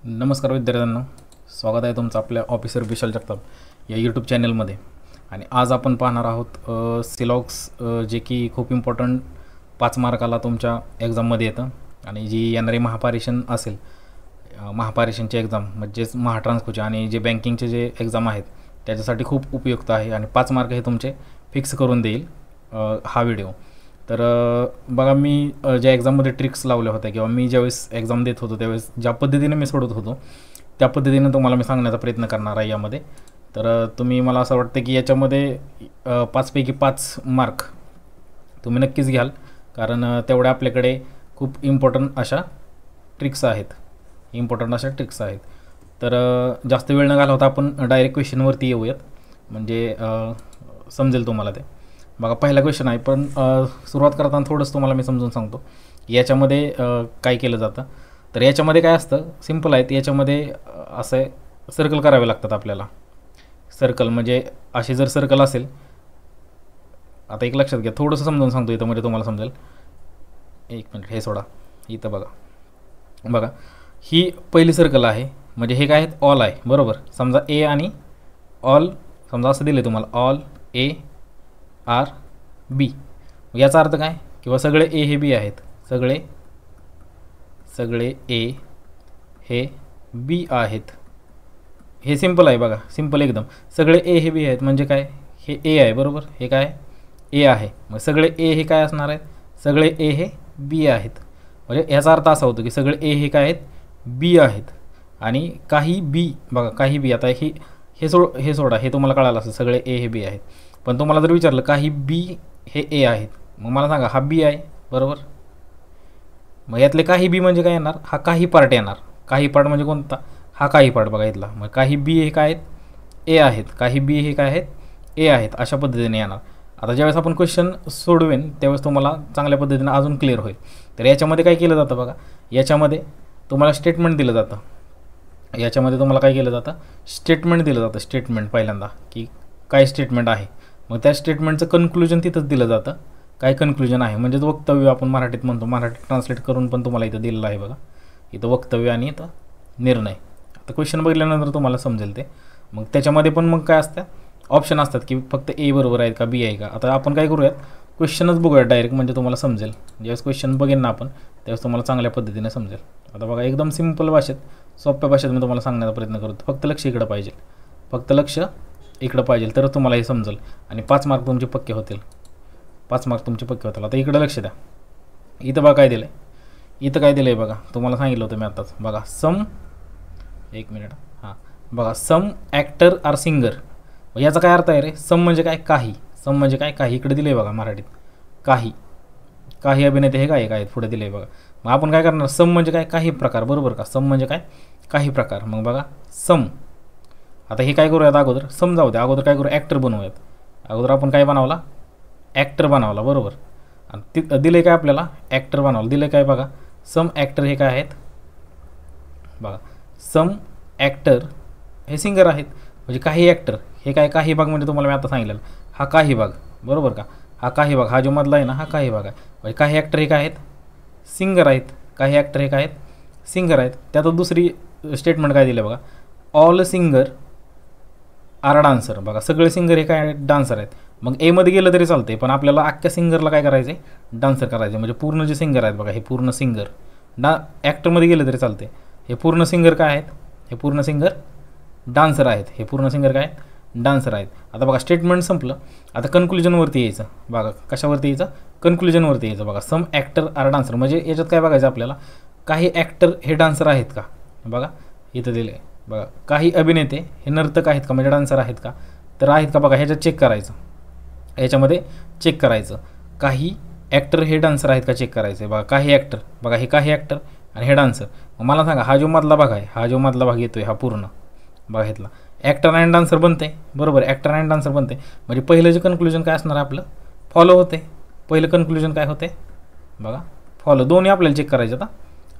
नमस्कार विद्यार्थ्यांनो, स्वागत आहे तुमचं आपल्या ऑफिसर विशाल जगताप या यूट्यूब चॅनलमध्ये. आणि आज आपण पाहणार आहोत सिलॉक्स, जे की खूप इम्पॉर्टंट 5 मार्काला तुमच्या एक्झाममध्ये येतं. आणि जी येणारी महापारेषण असेल, महापारेषणची एक्झाम म्हणजेच महाट्रान्सकोचे आणि जे बँकिंगचे जे एक्झाम आहेत त्याच्यासाठी खूप उपयुक्त आहे. आणि 5 मार्क हे तुमचे फिक्स करून देईल हा व्हिडिओ. तर बघा, मी ज्या एक्झाममध्ये ट्रिक्स लावल्या होत्या किंवा मी ज्यावेळेस एक्झाम देत होतो त्यावेळेस ज्या पद्धतीने मी सोडत होतो त्या पद्धतीने तुम्हाला मी सांगण्याचा प्रयत्न करणार आहे यामध्ये. तर तुम्ही, मला असं वाटतं की याच्यामध्ये 5 पैकी 5 मार्क तुम्ही नक्कीच घ्याल, कारण तेवढ्या आपल्याकडे खूप इम्पॉर्टंट अशा ट्रिक्स आहेत. तर जास्त वेळ न घालवता आपण डायरेक्ट क्वेश्चनवरती येऊयात, म्हणजे समजेल तुम्हाला ते. बघा, पहिला क्वेश्चन आहे, पण सुरुवात करताना थोडंसं तुम्हाला मी समजून सांगतो याच्यामध्ये काय केलं जातं. तर याच्यामध्ये काय असतं, सिम्पल आहे. याच्यामध्ये असे सर्कल करावे लागतात आपल्याला. सर्कल म्हणजे असे जर सर्कल असेल, आता एक लक्षात घ्या, थोडंसं समजून सांगतो इथं म्हणजे तुम्हाला समजेल. एक मिनिट, हे सोडा. इथं बघा, ही पहिली सर्कल आहे, म्हणजे हे काय आहेत, ऑल आहे, बरोबर. समजा ए आणि ऑल, समजा असं दिलं तुम्हाला, ऑल ए आर बी. याचा अर्थ काय, किंवा सगळे ए हे बी आहेत, सगळे ए हे बी आहेत. हे सिम्पल आहे, बघा, सिम्पल एकदम. सगळे ए हे बी आहेत म्हणजे काय, हे ए आहे, बरोबर. हे काय, ए आहे. मग सगळे ए हे काय असणार आहेत, सगळे ए हे बी आहेत. म्हणजे याचा अर्थ असा होतो की सगळे ए हे काय आहेत, बी आहेत. आणि काही बी, बघा, काही बी, आता हे सोडा, हे तुम्हाला कळालं असं, सगळे ए हे बी आहेत. पण तुम्हाला जर विचारलं काही बी हे ए आहेत, मग मला सांगा, हा बी आहे, बरोबर. मग यातले काही बी म्हणजे काय येणार, हा काही पार्ट येणार. काही पार्ट म्हणजे कोणता, हा काही पार्ट, बघा इथला. मग काही बी हे काय आहेत, ए आहेत. काही बी हे काय आहेत, ए आहेत. अशा पद्धतीने येणार. आता ज्यावेळेस आपण क्वेश्चन सोडवेन त्यावेळेस तुम्हाला चांगल्या पद्धतीने अजून क्लिअर होईल. तर याच्यामध्ये काय केलं जातं, बघा, याच्यामध्ये तुम्हाला स्टेटमेंट दिलं जातं. स्टेटमेंट दिलं जातं. स्टेटमेंट पहिल्यांदा की काय स्टेटमेंट आहे, मग त्या स्टेटमेंटचं कन्क्लुजन तिथंच दिलं जातं. काय कन्क्लुजन आहे म्हणजेच वक्तव्य आपण मराठीत म्हणतो. मराठीत ट्रान्सलेट करून पण तुम्हाला इथं दिलेलं आहे, बघा. इथं वक्तव्य आणि इथं निर्णय. आता क्वेश्चन बघितल्यानंतर तुम्हाला समजेल ते. मग त्याच्यामध्ये पण मग काय असतं, ऑप्शन असतात की फक्त ए बरोबर आहेत का, बी आहे का. आता आपण काय करूयात, क्वेश्चनच बघूयात डायरेक्ट, म्हणजे तुम्हाला समजेल. ज्यावेळेस क्वेश्चन बघेन ना आपण त्यावेळेस तुम्हाला चांगल्या पद्धतीने समजेल. आता बघा, एकदम सिम्पल भाषेत, सोप्या भाषेत मी तुम्हाला सांगण्याचा प्रयत्न करतो. फक्त लक्ष इकडं पाहिजे, तरच तुम्हाला हे समजेल. आणि 5 मार्क तुमचे पक्के होतील. आता इकडं लक्ष द्या. इथं बघा काय दिलं आहे, बघा, तुम्हाला सांगितलं होतं मी आत्ताच. बघा, सम, एक मिनिट, हां, बघा, सम ॲक्टर आर सिंगर. याचा काय अर्थ आहे रे, सम म्हणजे काय, काही. इकडे दिलं आहे, बघा, मराठीत काही अभिनेते हे काय पुढे दिले आहे, बघा. मग आपण काय करणार, सम म्हणजे काय, काही प्रकार, बरोबर का. सम म्हणजे काय, काही प्रकार. मग बघा, सम. आता हे काय करूयात, अगोदर समजावू द्या. अगोदर काय करू, ॲक्टर बनवूयात. अगोदर आपण काय बनवला, ॲक्टर बनवला, बरोबर. आणि दिले काय आपल्याला, ॲक्टर बनवलं. दिले काय, बघा, सम ॲक्टर हे काय आहेत, बघा, सम ॲक्टर हे सिंगर आहेत. म्हणजे काही ॲक्टर हे काय, काही भाग म्हणजे तुम्हाला मी आता सांगितलं, हा काही भाग, बरोबर का. हा काही भाग, हा जो मधला आहे ना, हा काही भाग आहे. म्हणजे काही ॲक्टर हे काय आहेत, सिंगर आहेत. त्यात दुसरी स्टेटमेंट काय दिलं, बघा, ऑल सिंगर आर डान्सर. बघा, सगळे सिंगर हे काय, डान्सर आहेत. मग एमध्ये गेलं तरी चालते, पण आपल्याला अख्ख्या सिंगरला काय करायचं आहे, डान्सर करायचं. म्हणजे पूर्ण जे सिंगर आहेत, बघा, हे पूर्ण सिंगर, ॲक्टरमध्ये गेलं तरी चालते. हे पूर्ण सिंगर काय आहेत, हे पूर्ण सिंगर डान्सर आहेत. आता बघा, स्टेटमेंट संपलं. आता कन्क्लुजनवरती यायचं. बघा, कशावरती यायचं, कन्क्लुजनवरती यायचं. बघा, सम ॲक्टर आर डान्सर म्हणजे याच्यात काय बघायचं आपल्याला, काही ॲक्टर हे डान्सर आहेत का. बघा, इथं दिले, बघा, काही अभिनेते हे नर्तक आहेत का, म्हणजे डान्सर आहेत का, तर आहेत का. बघा, ह्याच्यात चेक करायचं, काही ॲक्टर हे डान्सर आहेत का चेक करायचं. बघा, काही ॲक्टर, बघा, हे काही ॲक्टर आणि हे डान्सर. मग मला सांगा, हा जो मधला भाग आहे, हा जो मधला भाग येतोय, हा पूर्ण बघा, घेतला, ॲक्टर अँड डान्सर बनते, बरोबर. ॲक्टर अँड डान्सर बनते म्हणजे पहिलं जे कन्क्लुजन काय असणार आपलं, फॉलो होते. पहिलं कन्क्लुजन काय होते, बघा, फॉलो. दोन्ही आपल्याला चेक करायचं. आता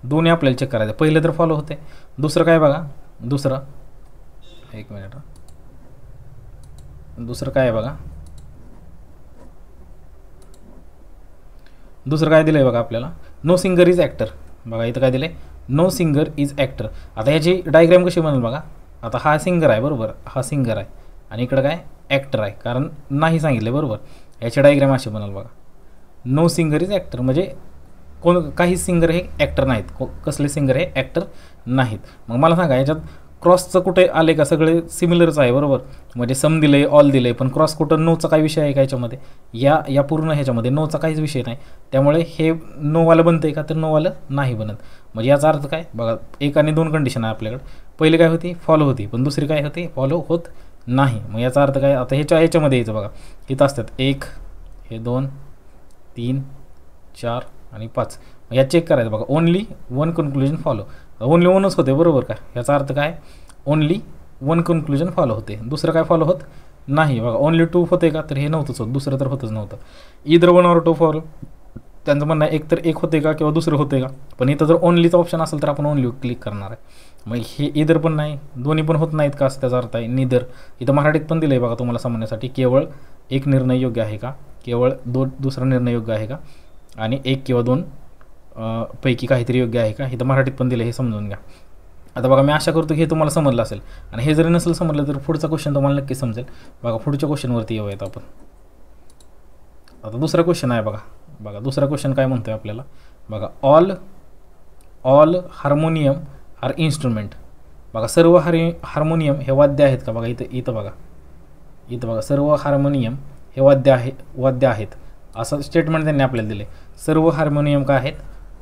दोन्ही आपल्याला चेक करायचं. पहिलं तर फॉलो होते. दुसरं काय, बघा, दुसरं, एक मिनिट, दुसरं काय आहे, बघा, दुसरं काय दिलं आहे, बघा, आपल्याला नो सिंगर इज ॲक्टर. बघा, इथं काय दिलं आहे, नो सिंगर इज ॲक्टर. आता ह्याची डायग्राम कशी बनेल बघा. आता हा सिंगर आहे बरोबर, हा सिंगर आहे आणि इकडं काय ॲक्टर आहे, कारण नाही सांगितलं बरोबर. याची डायग्राम अशी बनेल बघा. नो सिंगर इज ॲक्टर म्हणजे काही सिंगर हे ॲक्टर नाहीत. कसले सिंगर हे ॲक्टर नाहीत. मग मला सांगा याच्यात क्रॉसचं कुठे आले का. सगळे सिमिलरच आहे बरोबर. म्हणजे सम दिलं आहे, ऑल दिलं आहे, पण क्रॉस कुठं नोचा काय विषय आहे का याच्यामध्ये. या पूर्ण ह्याच्यामध्ये नोचा काहीच विषय नाही. त्यामुळे हे नोवालं बनतं आहे का, तर नोवालं नाही बनत. म्हणजे याचा अर्थ काय बघा. 1 आणि 2 कंडिशन आहे आपल्याकडे. पहिली काय होती, फॉलो होती, पण दुसरी काय होती, फॉलो होत नाही. मग याचा अर्थ काय. आता ह्याच्यामध्ये यायचं बघा. इथं असतात 1, हे 2, 3, 4 आणि 5. मग या चेक करायचं बघा. Only 1 conclusion follow. ओनली 1च होते बरोबर का. याचा अर्थ काय, ओनली 1 कन्क्लुजन फॉलो होते, दुसरं काय फॉलो होत नाही. बघा ओनली 2 होते का, तर हे नव्हतंच होत, दुसरं तर होतच नव्हतं. इधर 1 और 2 फॉलो. त्यांचं म्हणणं एक तर एक होते का किंवा दुसरं होते का. पण इथं जर ओनलीचा ऑप्शन असेल तर आपण ओनली क्लिक करणार आहे. मग हे इधर पण नाही, दोन्ही पण होत नाहीत का, असं त्याचा अर्थ आहे. निदर. इथं मराठीत पण दिलं आहे बघा तुम्हाला समजण्यासाठी. केवळ एक निर्णय योग्य आहे का, केवळ दुसरा निर्णय योग्य आहे का, आणि 1 किंवा 2 पैकी काहीतरी योग्य आहे का. इथं मराठीत पण दिलं, हे समजून घ्या. आता बघा मी आशा करतो की हे तुम्हाला समजलं असेल. आणि हे जरी नसेल समजलं तर पुढचा क्वेश्चन तुम्हाला नक्की समजेल. बघा पुढच्या क्वेश्चनवरती येऊयात आपण. आता दुसरा क्वेश्चन आहे बघा. बघा दुसरा क्वेश्चन काय म्हणतोय आपल्याला बघा. All harmonium are instrument. बघा सर्व हार्मोनियम हे वाद्य आहेत का. बघा इथं बघा सर्व हार्मोनियम हे वाद्य आहेत असं स्टेटमेंट त्यांनी आपल्याला दिले. सर्व हार्मोनियम काय आहेत,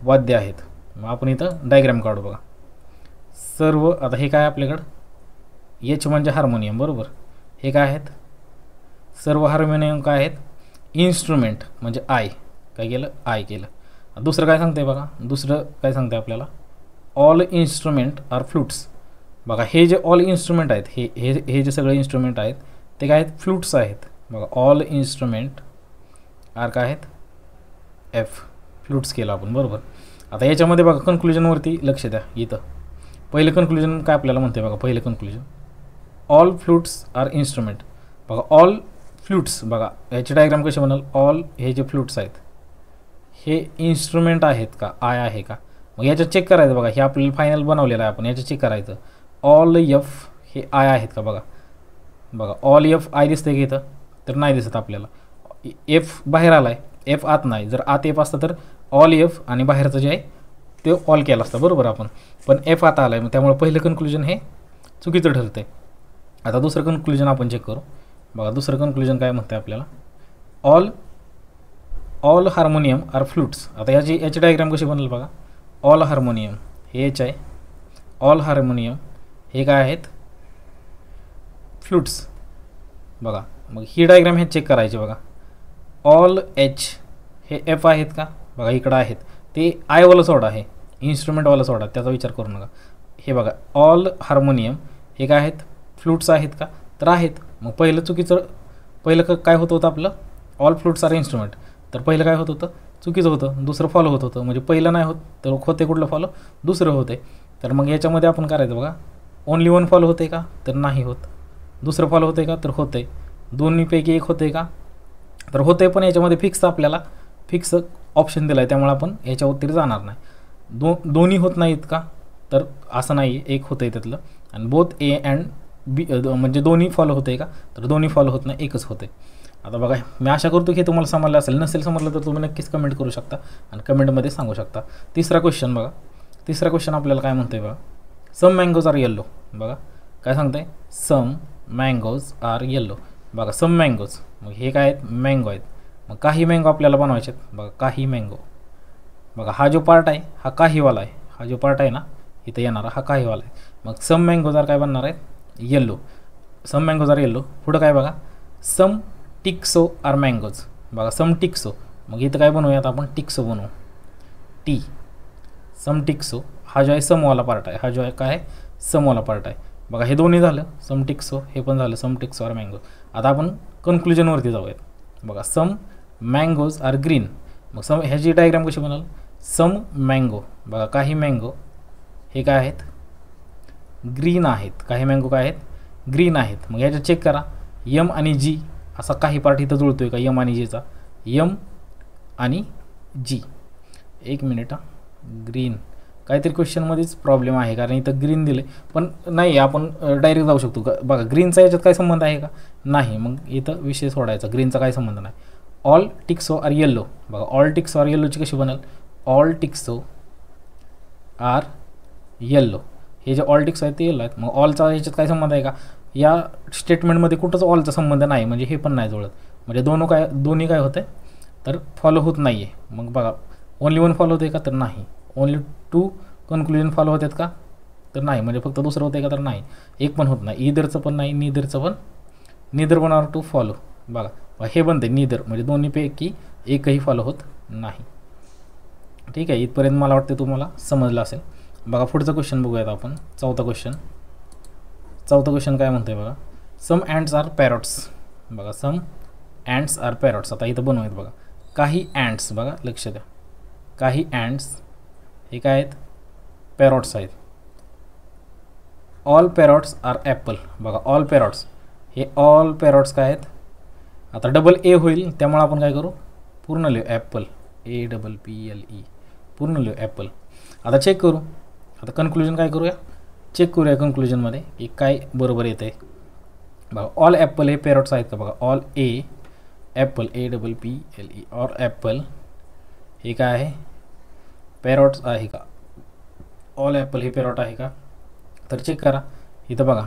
वाद्य आहेत. मग आपण इथं डायग्राम काढू बघा. सर्व. आता हे काय आपल्याकडं एच म्हणजे हार्मोनियम बरोबर. हे काय आहेत, सर्व हार्मोनियम काय आहेत, इन्स्ट्रुमेंट म्हणजे आय. काय केलं, आय केलं. दुसरं काय सांगते बघा. दुसरं काय सांगते आपल्याला, ऑल इन्स्ट्रुमेंट आर फ्लूट्स. बघा हे जे ऑल इन्स्ट्रुमेंट आहेत, हे जे सगळे इन्स्ट्रुमेंट आहेत ते काय आहेत, फ्लूट्स आहेत. बघा ऑल इन्स्ट्रुमेंट आर काय आहेत, एफ. फ्लूट्स केलं आपण बरोबर. आता याच्यामध्ये बघा कन्क्लुजनवरती लक्ष द्या. इथं पहिलं कन्क्लुजन काय आपल्याला म्हणते बघा. पहिलं conclusion, all flutes are instrument. बघा ऑल फ्लूट्स. बघा याची डायग्राम कशी म्हणाल. ऑल हे जे फ्लूट्स आहेत हे इन्स्ट्रुमेंट आहेत का, आय आहे का. मग याच्यात चेक करायचं बघा. हे आपल्याला फायनल बनवलेलं आहे आपण. याच्यात चेक करायचं ऑल एफ हे आय आहेत का. बघा ऑल एफ आय दिसते की इथं, तर नाही दिसत आपल्याला. एफ बाहेर आला आहे, एफ आत नाही. जर आत एफ असतं तर ऑल एफ आणि बाहेरचं जे आहे ते ऑल केलं असतं बरोबर आपण. पण एफ आता आला आहे, मग त्यामुळे पहिलं कन्क्लुजन हे चुकीचं ठरतं आहे. आता दुसरं कन्क्लुजन आपण चेक करू. बघा दुसरं कन्क्लुजन काय म्हणते आपल्याला, ऑल हार्मोनियम आर फ्लूट्स. आता याची डायग्राम कशी बनेल बघा. ऑल हार्मोनियम हे एच आहे, ऑल हार्मोनियम हे काय आहेत, फ्लूट्स. बघा मग ही डायग्राम हे चेक करायची बघा. ऑल एच हे एफ आहेत का. बघा इकडं आहेत, ते आयवालं सोडा, आहे इन्स्ट्रुमेंटवालं सोडा, त्याचा विचार करू नका. हे बघा ऑल हार्मोनियम हे काय आहेत, फ्लूट्स आहेत का, तर आहेत. मग पहिलं चुकीचं, पहिलं काय होत होतं आपलं, ऑल फ्लूट्स आर इन्स्ट्रुमेंट. तर पहिलं काय होत होतं, चुकीचं होतं. दुसरं फॉलो होत होतं. म्हणजे पहिलं नाही होत तर होते कुठलं फॉलो, दुसरं होते. तर मग याच्यामध्ये आपण करायचं बघा. ओनली 1 फॉलो होते का, तर नाही होत. दुसरं फॉलो होते का, तर होते. दोन्हीपैकी एक होते का, तर होते. पण याच्यामध्ये आपल्याला फिक्स ऑप्शन दिला आहे, त्यामुळे आपण याच्यावरती जाणार नाही. दोन्ही होत नाहीत का, तर असं नाही, एक होतं आहे त्यातलं. आणि बोथ ए अँड बी म्हणजे दोन्ही फॉलो होते का, तर दोन्ही फॉलो होत नाही, एकच होते. आता बघा मी आशा करतो की तुम्हाला समजलं असेल. नसेल समजलं तर तुम्ही नक्कीच कमेंट करू शकता आणि कमेंटमध्ये सांगू शकता. तिसरा क्वेश्चन बघा. तिसरा क्वेश्चन आपल्याला काय म्हणतं आहे बघा. Some mangoes R yellow. बघा काय सांगतं आहे, सम मँगोज आर येल्लो. बघा सम मँगोज, मग हे काय आहेत, मँगो आहेत. मग काही मँगो आपल्याला बनवायचे आहेत. बघा काही मँगो. बघा हा जो पार्ट आहे हा काहीवाला आहे. हा जो पार्ट आहे ना इथं येणारा हा काहीवाला आहे. मग सम मँगोज आर काय बनणार आहेत, yellow. Some mangoes R yellow. पुढं काय बघा, सम टिक्सो आर मँगोज. बघा सम टिक्सो. मग इथं काय बनवूयात आपण, टिक्सो बनवू. टी सम टिक्सो. हा जो आहे समवाला पार्ट आहे, हा जो आहे काय आहे, समवाला पार्ट आहे. बघा हे दोन्ही झालं सम टिक्सो, हे पण झालं सम टिक्सो आर मँगो. आता आपण कन्क्लुजनवरती जाऊयात. बघा सम मँगोज आर ग्रीन. मग ह्याची डायग्राम कशी बनाल, सम मँगो. बघा काही मँगो हे काय आहेत, ग्रीन आहेत. काही मँगो काय आहेत, ग्रीन आहेत. मग ह्याच्यात चेक करा, यम आणि जी असा काही पार्ट इथं जुळतो आहे का, यम आणि जीचा. यम आणि जी. एक मिनिट, ग्रीन काहीतरी क्वेश्चनमध्येच प्रॉब्लेम आहे, कारण इथं ग्रीन दिले पण नाही, आपण डायरेक्ट जाऊ शकतो. बघा ग्रीनचा याच्यात काय संबंध आहे का? नाही. मग इथं विषय सोडायचा, ग्रीनचा काय संबंध नाही. All taxis are yellow. बघा ऑल टिक्सो आर येल्लोची कशी बनेल? All taxis are yellow. हे जे ऑल टिक्स आहेत ते येल्लो आहेत. मग ऑलचा याच्यात काय संबंध आहे का? या स्टेटमेंटमध्ये कुठंच ऑलचा संबंध नाही, म्हणजे हे पण नाही जुळत. म्हणजे दोन्ही काय होते तर फॉलो होत नाही आहे. मग बघा ओनली वन फॉलो होते का? तर नाही. ओनली टू कन्क्लुजन फॉलो होतात का? तर नाही. म्हणजे फक्त दुसरं होते का? तर नाही. एक पण होत नाही. ईदरचं पण नाही, नीदरचं पण, neither one or two follow. बघा हे बनते नीदर, म्हणजे दोन्हीपैकी एकही फॉलो होत नाही. ठीक आहे, इथपर्यंत मला वाटते तुम्हाला समजलं असेल. बघा पुढचा क्वेश्चन बघूयात आपण. चौथा क्वेश्चन काय म्हणतोय बघा. सम अँड्स आर पॅरॉट्स. बघा सम अँड्स आर पॅरॉट्स. आता इथं बनवूयात बघा. काही अँड्स, बघा लक्ष द्या, काही अँड्स हे काय आहेत? पॅरॉट्स आहेत. All parrots are apple. बघा ऑल पॅरॉट्स, हे ऑल पॅरॉट्स काय आहेत? आता डबल ए होईल, त्यामुळे आपण काय करू? पूर्ण लिहू ॲपल, APPLE, पूर्ण लिहू ॲपल. आता चेक करू. आता कन्क्लुजन काय करूया? चेक करूया कन्क्लुजनमध्ये की काय बरोबर येतं आहे. बघा ऑल ॲपल हे पॅरॉट्स आहेत का? बघा all Apple, APPLE, or Apple हे काय आहे? पॅरॉट्स आहे का? ऑल ॲपल हे पॅरॉट आहे का? तर चेक करा. इथं बघा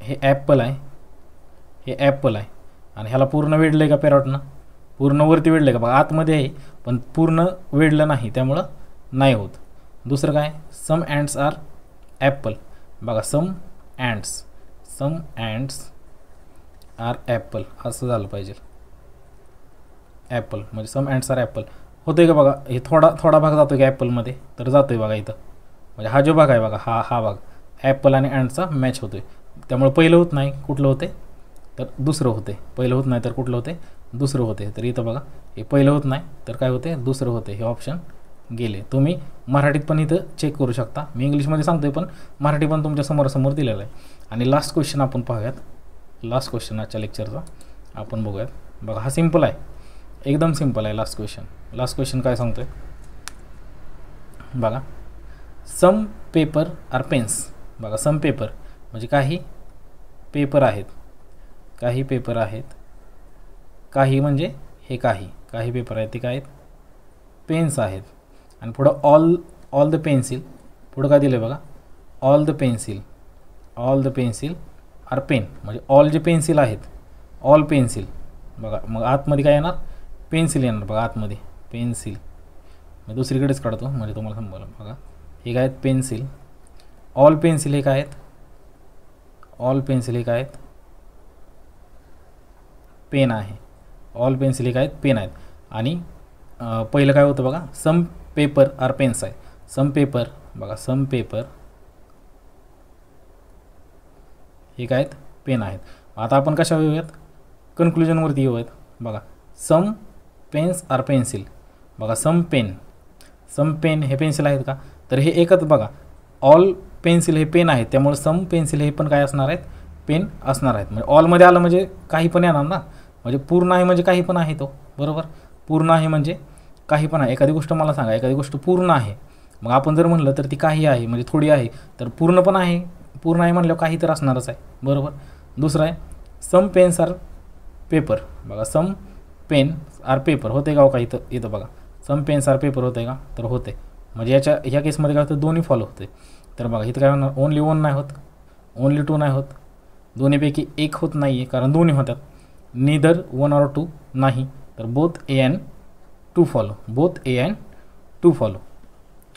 हे ॲपल आहे, हे ॲपल आहे, आणि ह्याला पूर्ण वेढलं आहे का पॅरॉटनं? पूर्ण वरती वेढलं आहे का? बघा आतमध्ये आहे पण पूर्ण वेढलं नाही, त्यामुळं नाही होत. दुसरं काय? सम अँड्स आर ॲपल. बघा सम अँड्स आर ॲपल असं झालं पाहिजे. ॲपल म्हणजे सम अँड्स आर ॲपल होतं आहे का? बघा हे थोडा भाग जातो आहे का ॲपलमध्ये? तर जातो आहे बघा इथं. म्हणजे हा जो भाग आहे बघा, हा भाग ॲपल आणि अँडचा मॅच होतो आहे. त्यामुळे पहिलं होत नाही, कुठलं होते तर दुसरं होते. पहिलं होत नाही तर कुठलं होते? दुसरं होते. तर इथं बघा हे पहिलं होत नाही तर काय होते? दुसरं होते. हे ऑप्शन गेले. तुम्ही मराठीत पण इथं चेक करू शकता. मी इंग्लिशमध्ये सांगतो आहे पण मराठी पण तुमच्या समोरासमोर दिलेलं आहे. आणि लास्ट क्वेश्चन आपण पाहूयात. लास्ट क्वेश्चन आजच्या लेक्चरचा आपण बघूयात. बघा हा सिम्पल आहे, एकदम सिम्पल आहे. लास्ट क्वेश्चन काय सांगतो आहे बघा. सम पेपर आर पेन्स. बघा सम पेपर म्हणजे काही पेपर आहेत, काही पेपर आहेत, काही म्हणजे हे काही पेपर आहेत ते काय आहेत? पेन्स आहेत. आणि पुढं ऑल द पेन्सिल, पुढं काय दिलं आहे बघा, all the pencil are pen. म्हणजे ऑल जे पेन्सिल आहेत, ऑल पेन्सिल. बघा मग आतमध्ये काय येणार? पेन्सिल येणार. बघा आतमध्ये पेन्सिल, मी दुसरीकडेच काढतो म्हणजे तुम्हाला समजलं. बघा हे काय आहेत? पेन्सिल. ऑल पेन्सिल हे काय आहेत? ऑल पेन्सिल हे काय आहेत? पेन आहे. ऑल पेन्सिल हे काय आहेत? पेन आहेत. आणि पहिलं काय होतं बघा, सम पेपर आर पेन्स आहे. सम पेपर, बघा सम पेपर हे काय आहेत? पेन आहेत. आता आपण कशावर येऊयात? कन्क्लुजनवरती येऊयात. बघा सम पेन्स आर पेन्सिल. बघा सम पेन हे पेन्सिल आहेत का? तर हे एकच. बघा ऑल पेन्सिल हे पेन आहेत, त्यामुळे सम पेन्सिल हे पण काय असणार आहेत? पेन असणार आहेत. म्हणजे ऑलमध्ये आलं म्हणजे काही पण येणार ना. म्हणजे पूर्ण आहे म्हणजे काही पण आहे तो, बरोबर. पूर्ण आहे म्हणजे काही पण आहे. एखादी गोष्ट मला सांगा, एखादी गोष्ट पूर्ण आहे, मग आपण जर म्हणलं तर ती काही आहे म्हणजे थोडी आहे, तर पूर्ण पण आहे. पूर्ण आहे म्हणल्यावर काही तर असणारच आहे, बरोबर. दुसरं आहे सम पेन्स आर पेपर. बघा सम पेन आर पेपर होते का? हो का इथं बघा सम पेन्स आर पेपर होते का? तर होते. म्हणजे ह्या केसमध्ये काय होतं? दोन्ही फॉलो होते. तर बघा इथं काय होणार? ओनली वन नाही होत, ओनली टू नाही होत, दोन्हीपैकी एक होत नाही आहे कारण दोन्ही होतात. नीदर वन ऑर टू नाही, तर both A and two follow.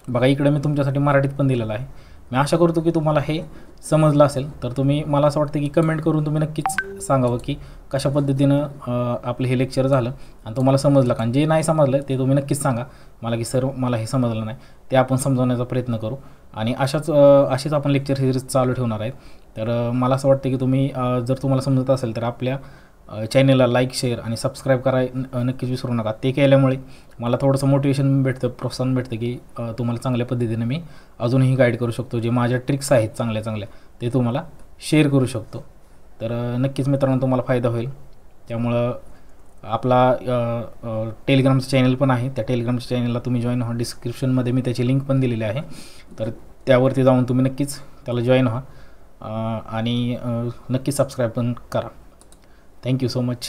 बघा इकडे मी तुमच्यासाठी मराठीत पण दिलेलं आहे. मी आशा करतो की तुम्हाला हे समजलं असेल. तर तुम्ही, मला असं वाटतं की कमेंट करून तुम्ही नक्कीच सांगावं की कशा पद्धतीनं आपलं हे लेक्चर झालं आणि तुम्हाला समजलं का. जे नाही समजलं ते तुम्ही नक्कीच सांगा मला की सर मला हे समजलं नाही, ते आपण समजवण्याचा प्रयत्न करू. आणि अशीच आपण लेक्चर सिरीज चालू ठेवणार आहेत. तर मला असं वाटतं की तुम्ही जर तुम्हाला समजत असेल तर आपल्या चॅनलला लाईक, शेअर आणि सबस्क्राईब नक्कीच विसरू नका. ते केल्यामुळे मला थोडंसं मोटिवेशन भेटतं, प्रोत्साहन भेटतं की तुम्हाला चांगल्या पद्धतीने मी अजूनही गाईड करू शकतो. जे माझ्या ट्रिक्स आहेत चांगल्या ते तुम्हाला शेअर करू शकतो. तर नक्कीच मित्रांनो तुम्हाला फायदा होईल. त्यामुळं आपला टेलिग्रामचं चॅनल पण आहे, त्या टेलिग्रामच्या चॅनलला तुम्ही जॉईन व्हा. डिस्क्रिप्शनमध्ये मी त्याची लिंक पण दिलेली आहे, तर त्यावरती जाऊन तुम्ही नक्कीच त्याला जॉईन व्हा आणि नक्की सबस्क्राईब पण करा. Thank you so much.